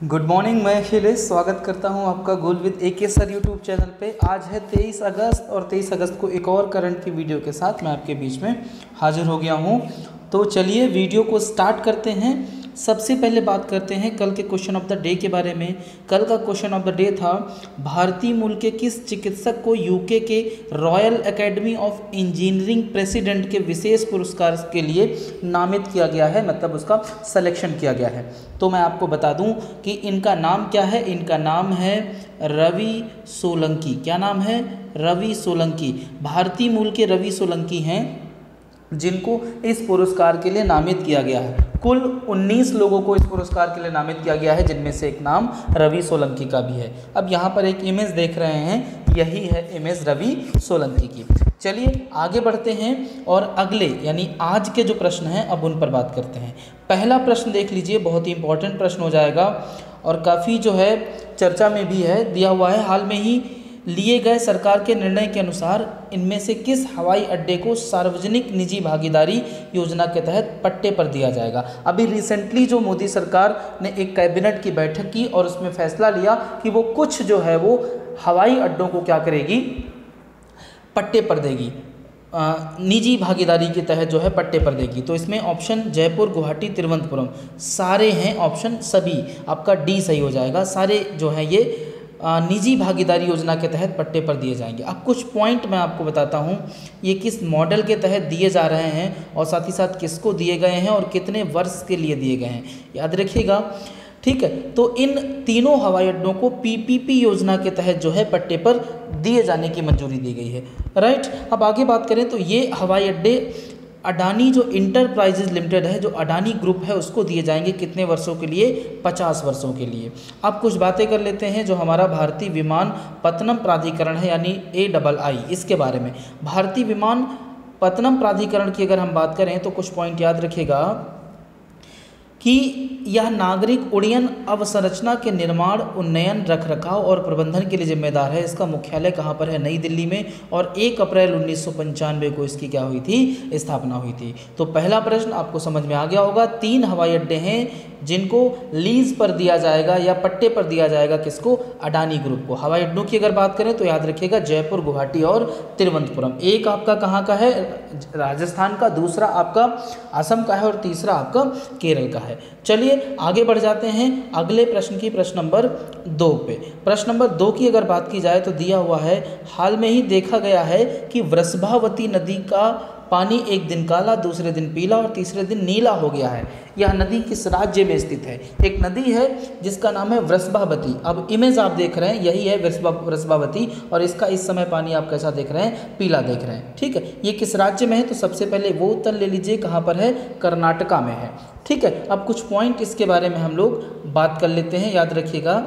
Good morning, मैं अखिलेश स्वागत करता हूं आपका goal with AK sir YouTube channel पे। आज है 23 अगस्त और 23 अगस्त को एक और करंट की वीडियो के साथ मैं आपके बीच में हाजिर हो गया हूं। तो चलिए वीडियो को स्टार्ट करते हैं। सबसे पहले बात करते हैं कल के क्वेश्चन ऑफ द डे के बारे में। कल का क्वेश्चन ऑफ द डे था, भारतीय मूल के किस चिकित्सक को यूके के royal academy of engineering president के विशेष पुरस्कार के लिए नामित किया गया है, मतलब उसका सिलेक्शन किया गया है। तो मैं आपको बता दूं कि इनका नाम क्या है। इनका नाम है रवि सोलंकी। क्या नाम है? रवि सोलंकी। भारतीय मूल के रवि सोलंकी हैं जिनको इस पुरस्कार के लिए नामित किया गया है। कुल 19 लोगों को इस पुरस्कार के लिए नामित किया गया है, जिनमें से एक नाम रवि सोलंकी का भी है। अब यहाँ पर एक इमेज देख रहे हैं, यही है इमेज रवि सोलंकी की। चलिए आगे बढ़ते हैं और अगले यानी आज के जो प्रश्न हैं अब उन पर बात करते हैं। पहला प्रश्न देख लीजिए, बहुत ही इंपॉर्टेंट प्रश्न हो जाएगा और काफ़ी जो है चर्चा में भी है। दिया हुआ है, हाल में ही लिए गए सरकार के निर्णय के अनुसार इनमें से किस हवाई अड्डे को सार्वजनिक निजी भागीदारी योजना के तहत पट्टे पर दिया जाएगा। अभी रिसेंटली जो मोदी सरकार ने एक कैबिनेट की बैठक की और उसमें फैसला लिया कि वो कुछ जो है वो हवाई अड्डों को क्या करेगी, पट्टे पर देगी, निजी भागीदारी के तहत जो है पट्टे पर देगी। तो इसमें ऑप्शन जयपुर, गुवाहाटी, तिरुवनंतपुरम सारे हैं, ऑप्शन सभी आपका डी सही हो जाएगा। सारे जो है ये निजी भागीदारी योजना के तहत पट्टे पर दिए जाएंगे। अब कुछ पॉइंट मैं आपको बताता हूँ, ये किस मॉडल के तहत दिए जा रहे हैं और साथ ही साथ किसको दिए गए हैं और कितने वर्ष के लिए दिए गए हैं, याद रखिएगा। ठीक है, तो इन तीनों हवाई अड्डों को PPP योजना के तहत जो है पट्टे पर दिए जाने की मंजूरी दी गई है। राइट, अब आगे बात करें तो ये हवाई अड्डे अडानी जो इंटरप्राइजेज लिमिटेड है, जो अडानी ग्रुप है, उसको दिए जाएंगे कितने वर्षों के लिए? 50 वर्षों के लिए। अब कुछ बातें कर लेते हैं जो हमारा भारतीय विमान पत्तनम प्राधिकरण है यानी AII, इसके बारे में। भारतीय विमान पत्तनम प्राधिकरण की अगर हम बात करें तो कुछ पॉइंट याद रखिएगा कि यह नागरिक उड्डयन अवसंरचना के निर्माण, उन्नयन, रखरखाव और प्रबंधन के लिए जिम्मेदार है। इसका मुख्यालय कहाँ पर है? नई दिल्ली में। और 1 अप्रैल 1995 को इसकी क्या हुई थी? स्थापना हुई थी। तो पहला प्रश्न आपको समझ में आ गया होगा। 3 हवाई अड्डे हैं जिनको लीज पर दिया जाएगा या पट्टे पर दिया जाएगा, किसको? अडानी ग्रुप को। हवाई अड्डों की अगर बात करें तो याद रखिएगा जयपुर, गुवाहाटी और तिरुवनंतपुरम। एक आपका कहाँ का है? राजस्थान का, दूसरा आपका असम का है और तीसरा आपका केरल का है। चलिए आगे बढ़ जाते हैं अगले प्रश्न की, प्रश्न नंबर 2 पे। प्रश्न नंबर 2 की अगर बात की जाए तो दिया हुआ है, हाल में ही देखा गया है कि वृषभावती नदी का पानी एक दिन काला, दूसरे दिन पीला और तीसरे दिन नीला हो गया है। यह नदी किस राज्य में स्थित है? एक नदी है जिसका नाम है वृषभावती। अब इमेज आप देख रहे हैं, यही है वृषभावती और इसका इस समय पानी आप कैसा देख रहे हैं? पीला देख रहे हैं। ठीक है, ये किस राज्य में है? तो सबसे पहले वो उत्तर ले लीजिए, कहाँ पर है? कर्नाटका में है। ठीक है, अब कुछ पॉइंट इसके बारे में हम लोग बात कर लेते हैं, याद रखिएगा।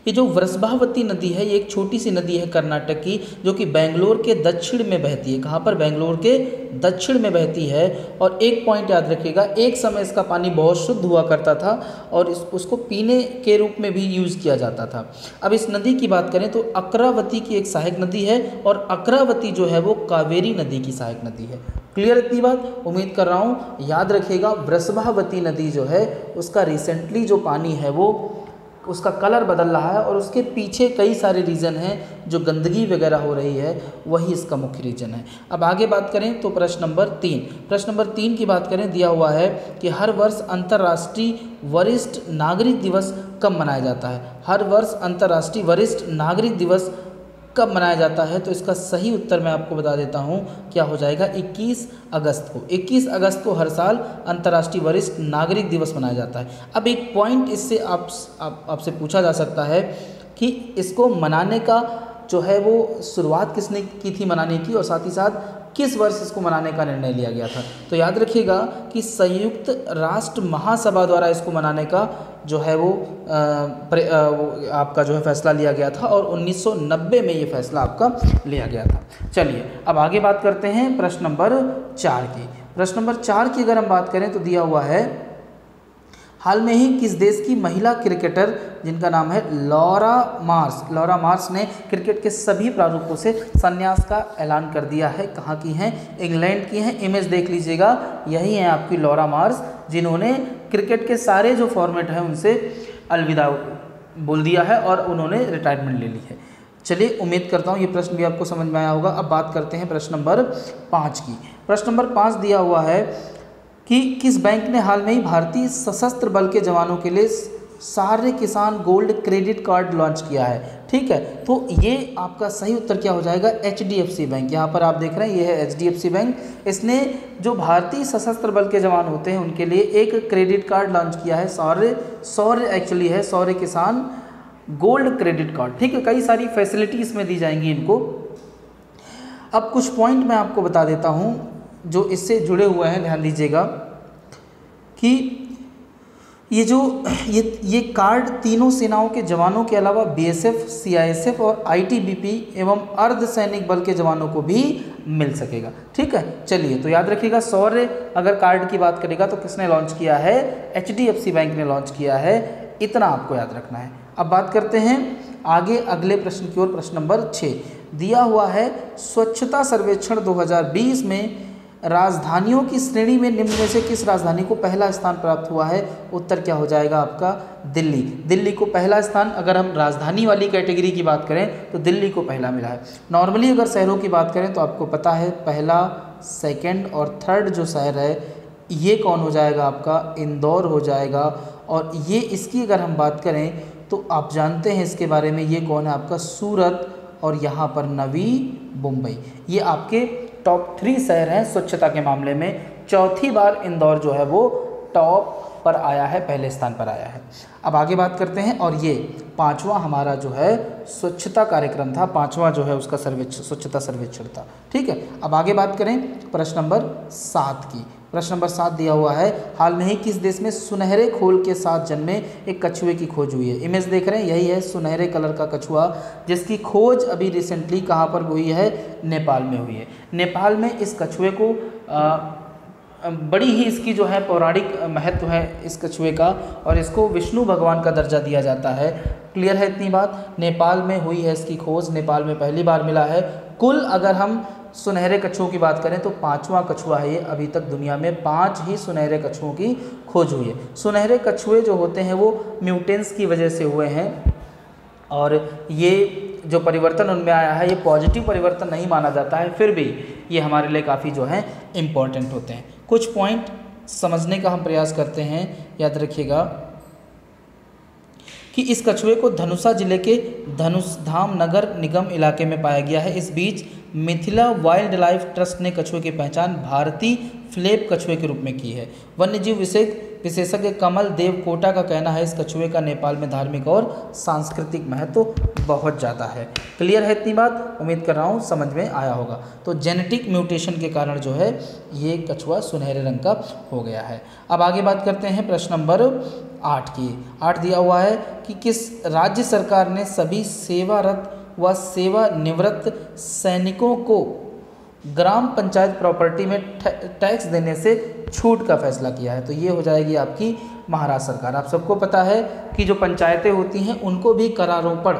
ये जो वृषभावती नदी है, ये एक छोटी सी नदी है कर्नाटक की, जो कि बेंगलोर के दक्षिण में बहती है। कहाँ पर? बेंगलोर के दक्षिण में बहती है। और एक पॉइंट याद रखिएगा, एक समय इसका पानी बहुत शुद्ध हुआ करता था और उसको पीने के रूप में भी यूज़ किया जाता था। अब इस नदी की बात करें तो अकरावती की एक सहायक नदी है और अकरावती जो है वो कावेरी नदी की सहायक नदी है। क्लियर इतनी बात? उम्मीद कर रहा हूँ याद रखिएगा। वृषभावती नदी जो है उसका रिसेंटली जो पानी है वो उसका कलर बदल रहा है और उसके पीछे कई सारे रीज़न हैं, जो गंदगी वगैरह हो रही है वही इसका मुख्य रीज़न है। अब आगे बात करें तो प्रश्न नंबर 3। प्रश्न नंबर 3 की बात करें, दिया हुआ है कि हर वर्ष अंतर्राष्ट्रीय वरिष्ठ नागरिक दिवस कब मनाया जाता है? हर वर्ष अंतर्राष्ट्रीय वरिष्ठ नागरिक दिवस कब मनाया जाता है? तो इसका सही उत्तर मैं आपको बता देता हूँ, क्या हो जाएगा? 21 अगस्त को। 21 अगस्त को हर साल अंतर्राष्ट्रीय वरिष्ठ नागरिक दिवस मनाया जाता है। अब एक पॉइंट इससे आपसे पूछा जा सकता है कि इसको मनाने का जो है वो शुरुआत किसने की थी मनाने की, और साथ ही साथ किस वर्ष इसको मनाने का निर्णय लिया गया था? तो याद रखिएगा कि संयुक्त राष्ट्र महासभा द्वारा इसको मनाने का जो है वो आपका जो है फैसला लिया गया था और 1990 में ये फैसला आपका लिया गया था। चलिए अब आगे बात करते हैं प्रश्न नंबर 4 की। प्रश्न नंबर 4 की अगर हम बात करें तो दिया हुआ है, हाल में ही किस देश की महिला क्रिकेटर जिनका नाम है लॉरा मार्श ने क्रिकेट के सभी प्रारूपों से संन्यास का ऐलान कर दिया है। कहाँ की हैं? इंग्लैंड की हैं। इमेज देख लीजिएगा, यही है आपकी लॉरा मार्श, जिन्होंने क्रिकेट के सारे जो फॉर्मेट हैं उनसे अलविदा बोल दिया है और उन्होंने रिटायरमेंट ले ली है। चलिए, उम्मीद करता हूँ ये प्रश्न भी आपको समझ में आया होगा। अब बात करते हैं प्रश्न नंबर 5 की। प्रश्न नंबर 5 दिया हुआ है कि किस बैंक ने हाल में ही भारतीय सशस्त्र बल के जवानों के लिए सारे किसान गोल्ड क्रेडिट कार्ड लॉन्च किया है। ठीक है, तो ये आपका सही उत्तर क्या हो जाएगा? HDFC bank. यहाँ पर आप देख रहे हैं, ये है HDFC बैंक। इसने जो भारतीय सशस्त्र बल के जवान होते हैं उनके लिए एक क्रेडिट कार्ड लॉन्च किया है, शौर्य एक्चुअली है, शौर्य किसान गोल्ड क्रेडिट कार्ड। ठीक है, कई सारी फैसिलिटी इसमें दी जाएंगी इनको। अब कुछ पॉइंट मैं आपको बता देता हूँ जो इससे जुड़े हुए हैं, ध्यान दीजिएगा कि ये कार्ड तीनों सेनाओं के जवानों के अलावा BSF, CISF और ITBP एवं अर्धसैनिक बल के जवानों को भी मिल सकेगा। ठीक है, चलिए, तो याद रखिएगा, शौर्य अगर कार्ड की बात करेगा तो किसने लॉन्च किया है? HDFC बैंक ने लॉन्च किया है। इतना आपको याद रखना है। अब बात करते हैं आगे अगले प्रश्न की ओर। प्रश्न नंबर 6 दिया हुआ है, स्वच्छता सर्वेक्षण 2020 में राजधानियों की श्रेणी में निम्न में से किस राजधानी को पहला स्थान प्राप्त हुआ है? उत्तर क्या हो जाएगा आपका? दिल्ली। दिल्ली को पहला स्थान, अगर हम राजधानी वाली कैटेगरी की बात करें तो दिल्ली को पहला मिला है। नॉर्मली अगर शहरों की बात करें तो आपको पता है पहला, सेकंड और थर्ड जो शहर है ये कौन हो जाएगा आपका? इंदौर हो जाएगा। और ये इसकी अगर हम बात करें तो आप जानते हैं इसके बारे में, ये कौन है आपका? सूरत और यहाँ पर नवी मुंबई। ये आपके टॉप 3 शहर हैं स्वच्छता के मामले में। चौथी बार इंदौर जो है वो टॉप पर आया है, पहले स्थान पर आया है। अब आगे बात करते हैं, और ये 5वां हमारा जो है स्वच्छता कार्यक्रम था, 5वां जो है उसका स्वच्छता सर्वेक्षण था। ठीक है, अब आगे बात करें प्रश्न नंबर 7 की। प्रश्न नंबर 7 दिया हुआ है, हाल में ही किस देश में सुनहरे खोल के साथ जन्मे एक कछुए की खोज हुई है? इमेज देख रहे हैं, यही है सुनहरे कलर का कछुआ, जिसकी खोज अभी रिसेंटली कहाँ पर हुई है? नेपाल में हुई है। नेपाल में इस कछुए को बड़ी ही इसकी जो है पौराणिक महत्व है इस कछुए का, और इसको विष्णु भगवान का दर्जा दिया जाता है। क्लियर है इतनी बात? नेपाल में हुई है इसकी खोज, नेपाल में पहली बार मिला है। कुल अगर हम सुनहरे कछुओं की बात करें तो 5वां कछुआ है ये। अभी तक दुनिया में 5 ही सुनहरे कछुओं की खोज हुई है। सुनहरे कछुए जो होते हैं वो म्यूटेंट्स की वजह से हुए हैं, और ये जो परिवर्तन उनमें आया है ये पॉजिटिव परिवर्तन नहीं माना जाता है, फिर भी ये हमारे लिए काफ़ी जो है इम्पॉर्टेंट होते हैं। कुछ पॉइंट समझने का हम प्रयास करते हैं। याद रखिएगा कि इस कछुए को धनुषा जिले के धनुषधाम नगर निगम इलाके में पाया गया है। इस बीच मिथिला वाइल्ड लाइफ ट्रस्ट ने कछुए की पहचान भारतीय फ्लेप कछुए के रूप में की है। वन्यजीव विशेषज्ञ कमल देव कोटा का कहना है इस कछुए का नेपाल में धार्मिक और सांस्कृतिक महत्व बहुत ज़्यादा है। क्लियर है इतनी बात? उम्मीद कर रहा हूँ समझ में आया होगा। तो जेनेटिक म्यूटेशन के कारण जो है ये कछुआ सुनहरे रंग का हो गया है। अब आगे बात करते हैं प्रश्न नंबर 8 की। 8 दिया हुआ है कि किस राज्य सरकार ने सभी सेवारत व सेवानिवृत्त सैनिकों को ग्राम पंचायत प्रॉपर्टी में टैक्स देने से छूट का फैसला किया है? तो ये हो जाएगी आपकी महाराष्ट्र सरकार। आप सबको पता है कि जो पंचायतें होती हैं उनको भी करारोपण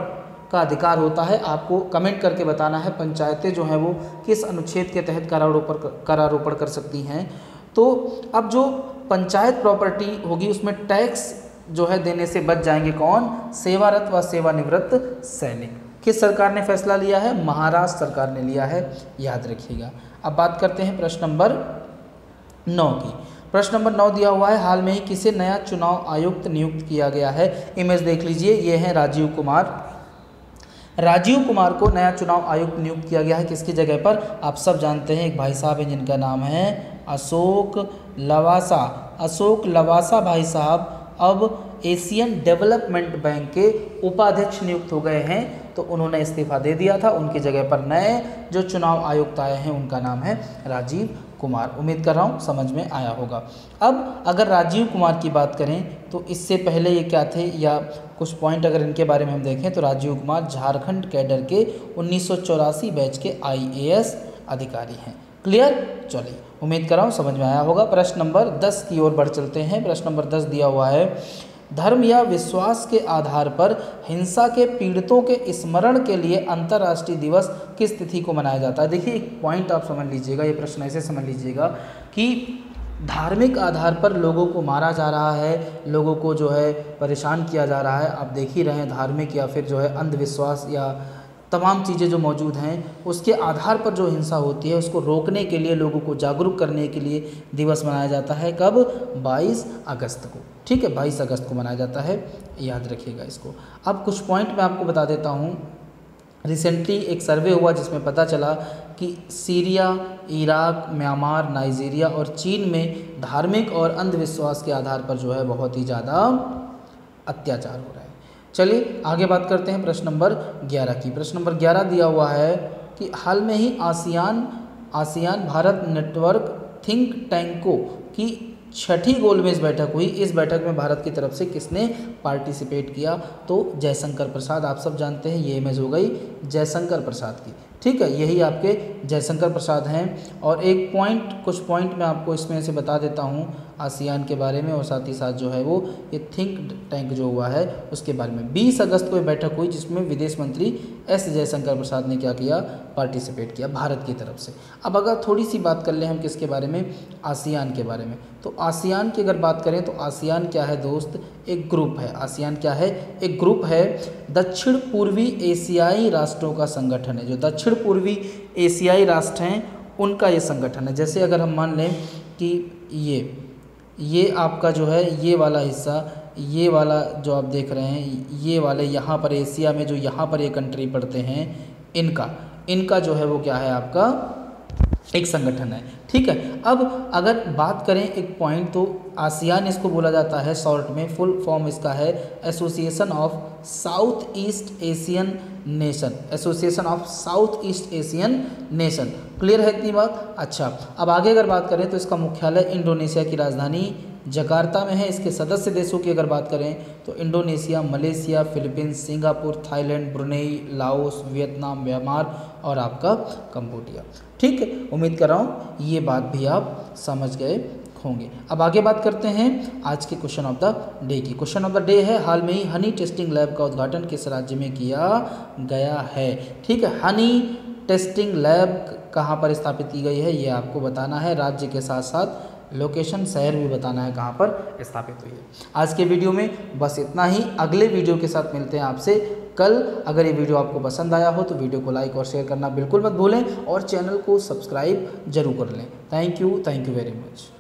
का अधिकार होता है। आपको कमेंट करके बताना है पंचायतें जो हैं वो किस अनुच्छेद के तहत करारोपण कर सकती हैं। तो अब जो पंचायत प्रॉपर्टी होगी उसमें टैक्स जो है देने से बच जाएंगे कौन? सेवारत व सेवानिवृत्त सैनिक। किस सरकार ने फैसला लिया है? महाराष्ट्र सरकार ने लिया है, याद रखिएगा। अब बात करते हैं प्रश्न नंबर 9 की। प्रश्न नंबर 9 दिया हुआ है, हाल में ही किसे नया चुनाव आयुक्त नियुक्त किया गया है? इमेज देख लीजिए, ये है राजीव कुमार। राजीव कुमार को नया चुनाव आयुक्त नियुक्त किया गया है। किसकी जगह पर? आप सब जानते हैं एक भाई साहब हैं जिनका नाम है अशोक लवासा। अशोक लवासा भाई साहब अब एशियन डेवलपमेंट बैंक के उपाध्यक्ष नियुक्त हो गए हैं। तो उन्होंने इस्तीफा दे दिया था, उनकी जगह पर नए जो चुनाव आयुक्त आए हैं उनका नाम है राजीव कुमार। उम्मीद कर रहा हूँ समझ में आया होगा। अब अगर राजीव कुमार की बात करें तो इससे पहले ये क्या थे, या कुछ पॉइंट अगर इनके बारे में हम देखें तो राजीव कुमार झारखंड कैडर के 1984 बैच के IAS अधिकारी हैं। क्लियर? चलिए, उम्मीद कर रहा हूँ समझ में आया होगा। प्रश्न नंबर 10 की ओर बढ़ चलते हैं। प्रश्न नंबर 10 दिया हुआ है, धर्म या विश्वास के आधार पर हिंसा के पीड़ितों के स्मरण के लिए अंतर्राष्ट्रीय दिवस किस तिथि को मनाया जाता है? देखिए एक पॉइंट आप समझ लीजिएगा, ये प्रश्न ऐसे समझ लीजिएगा कि धार्मिक आधार पर लोगों को मारा जा रहा है, लोगों को जो है परेशान किया जा रहा है। आप देख ही रहे हैं, धार्मिक या फिर जो है अंधविश्वास या तमाम चीज़ें जो मौजूद हैं उसके आधार पर जो हिंसा होती है उसको रोकने के लिए, लोगों को जागरूक करने के लिए दिवस मनाया जाता है। कब? 22 अगस्त को। ठीक है, 22 अगस्त को मनाया जाता है, याद रखिएगा इसको। अब कुछ पॉइंट मैं आपको बता देता हूँ। रिसेंटली एक सर्वे हुआ जिसमें पता चला कि सीरिया, इराक, म्यांमार, नाइजीरिया और चीन में धार्मिक और अंधविश्वास के आधार पर जो है बहुत ही ज़्यादा अत्याचार हो रहा है। चलिए आगे बात करते हैं प्रश्न नंबर 11 की। प्रश्न नंबर 11 दिया हुआ है कि हाल में ही आसियान भारत नेटवर्क थिंक टैंकों की 6ठी गोलमेज बैठक हुई। इस बैठक में भारत की तरफ से किसने पार्टिसिपेट किया? तो जयशंकर प्रसाद। आप सब जानते हैं ये इमेज हो गई जयशंकर प्रसाद की। ठीक है, यही आपके जयशंकर प्रसाद हैं। और कुछ पॉइंट मैं आपको इसमें से बता देता हूँ आसियान के बारे में, और साथ ही साथ जो है वो ये थिंक टैंक जो हुआ है उसके बारे में। 20 अगस्त को ये बैठक हुई जिसमें विदेश मंत्री एस जयशंकर प्रसाद ने क्या किया? पार्टिसिपेट किया भारत की तरफ से। अब अगर थोड़ी सी बात कर लें हम किसके बारे में? आसियान के बारे में। तो आसियान की अगर बात करें तो आसियान क्या है दोस्त? एक ग्रुप है। आसियान क्या है? एक ग्रुप है, दक्षिण पूर्वी एशियाई राष्ट्रों का संगठन है। जो दक्षिण पूर्वी एशियाई राष्ट्र हैं उनका ये संगठन है। जैसे अगर हम मान लें कि ये आपका जो है ये वाला हिस्सा, ये वाला जो आप देख रहे हैं, ये वाले यहाँ पर एशिया में जो यहाँ पर ये कंट्री पड़ते हैं, इनका जो है वो क्या है? आपका एक संगठन है। ठीक है, अब अगर बात करें एक पॉइंट तो आसियान इसको बोला जाता है शॉर्ट में, फुल फॉर्म इसका है association of south east Asian nation. Association of south east Asian nation. Clear है इतनी बात? अच्छा, अब आगे अगर बात करें तो इसका मुख्यालय इंडोनेशिया की राजधानी जकार्ता में है। इसके सदस्य देशों की अगर बात करें तो Indonesia, Malaysia, Philippines, Singapore, Thailand, Brunei, Laos, Vietnam, Myanmar और आपका कंबोडिया। ठीक है, उम्मीद कर रहा हूँ ये बात भी आप समझ गए होंगे। अब आगे बात करते हैं आज के क्वेश्चन ऑफ द डे की। क्वेश्चन ऑफ द डे है, हाल में ही हनी टेस्टिंग लैब का उद्घाटन किस राज्य में किया गया है? ठीक है, हनी टेस्टिंग लैब कहाँ पर स्थापित की गई है ये आपको बताना है। राज्य के साथ साथ लोकेशन, शहर भी बताना है कहाँ पर स्थापित हुई है। आज के वीडियो में बस इतना ही। अगले वीडियो के साथ मिलते हैं आपसे कल। अगर ये वीडियो आपको पसंद आया हो तो वीडियो को लाइक और शेयर करना बिल्कुल मत भूलें और चैनल को सब्सक्राइब जरूर कर लें। Thank you very much.